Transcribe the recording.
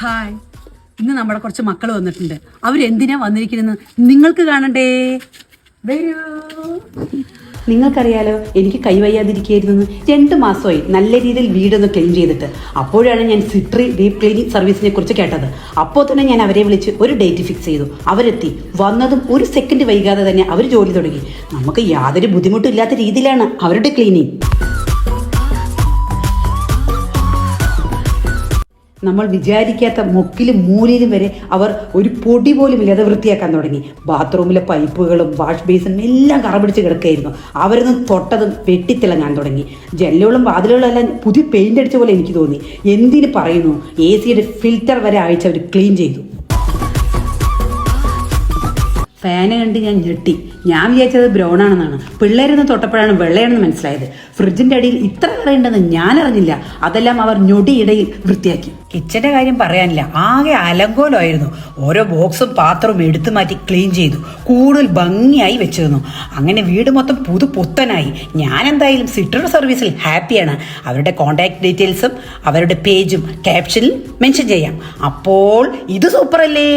Hi, ഇന്ന് നമ്മുടെ കുറച്ച് മക്കൾ വന്നിട്ടുണ്ട്. അവരെന്തിനാ വന്നിരിക്കുന്നത് നിങ്ങൾക്ക് കാണണ്ടേ? വരൂ. നിങ്ങൾക്കറിയാലോ, എനിക്ക് കൈവയ്യാതിരിക്കുകയായിരുന്നു. 2 മാസമായി നല്ല രീതിയിൽ വീടൊന്ന് ക്ലീൻ ചെയ്തിട്ട്. അപ്പോഴാണ് ഞാൻ സിട്രി ഡീപ് ക്ലീനിങ് സർവീസിനെ കുറിച്ച് കേട്ടത്. അപ്പോൾ തന്നെ ഞാൻ അവരെ വിളിച്ച് ഒരു ഡേറ്റ് ഫിക്സ് ചെയ്തു. അവരെത്തി. വന്നതും 1 സെക്കൻഡ് വൈകാതെ തന്നെ അവർ ജോലി തുടങ്ങി. നമുക്ക് യാതൊരു ബുദ്ധിമുട്ടും ഇല്ലാത്ത രീതിയിലാണ് അവരുടെ ക്ലീനിങ്. നമ്മൾ വിചാരിക്കാത്ത മുക്കിലും മൂലയിലും വരെ അവർ ഒരു പൊടി പോലും ഇല്ലാതെ വൃത്തിയാക്കാൻ തുടങ്ങി. ബാത്റൂമിലെ പൈപ്പുകളും വാഷ് ബേസിനും എല്ലാം കറ പിടിച്ച് കിടക്കുകയായിരുന്നു. അവരൊന്നും തൊട്ടതും വെട്ടിത്തിളങ്ങാൻ തുടങ്ങി. ജനലുകളും വാതിലുകളും എല്ലാം പുതിയ പെയിന്റ് അടിച്ച പോലെ എനിക്ക് തോന്നി. എന്തിന് പറയുന്നു, AC യുടെ ഫിൽറ്റർ വരെ അഴിച്ച് അവർ ക്ലീൻ ചെയ്തു. ഫാന് കണ്ട് ഞാൻ ഞെട്ടി. ഞാൻ വിചാരിച്ചത് ബ്രൗൺ ആണെന്നാണ്. പിള്ളേരൊന്ന് തൊട്ടപ്പോഴാണ് വെള്ളയാണെന്ന് മനസ്സിലായത്. ഫ്രിഡ്ജിന്റെ അടിയിൽ ഇത്ര കറയുണ്ടെന്ന് ഞാൻ അറിഞ്ഞില്ല. അതെല്ലാം അവർ ഞൊടിയിടയിൽ വൃത്തിയാക്കി. കിച്ചന്റെ കാര്യം പറയാനില്ല, ആകെ അലങ്കോലമായിരുന്നു. ഓരോ ബോക്സും പാത്രവും എടുത്തു മാറ്റി ക്ലീൻ ചെയ്തു. കൂടുതൽ ഭംഗിയായി വെച്ചിരുന്നു. അങ്ങനെ വീട് മൊത്തം പുത്തനായി. ഞാൻ എന്തായാലും സിട്രി സർവീസിൽ ഹാപ്പിയാണ്. അവരുടെ കോൺടാക്ട് ഡീറ്റെയിൽസും അവരുടെ പേജും ക്യാപ്ഷനിൽ മെൻഷൻ ചെയ്യാം. അപ്പോൾ ഇത് സൂപ്പർ അല്ലേ?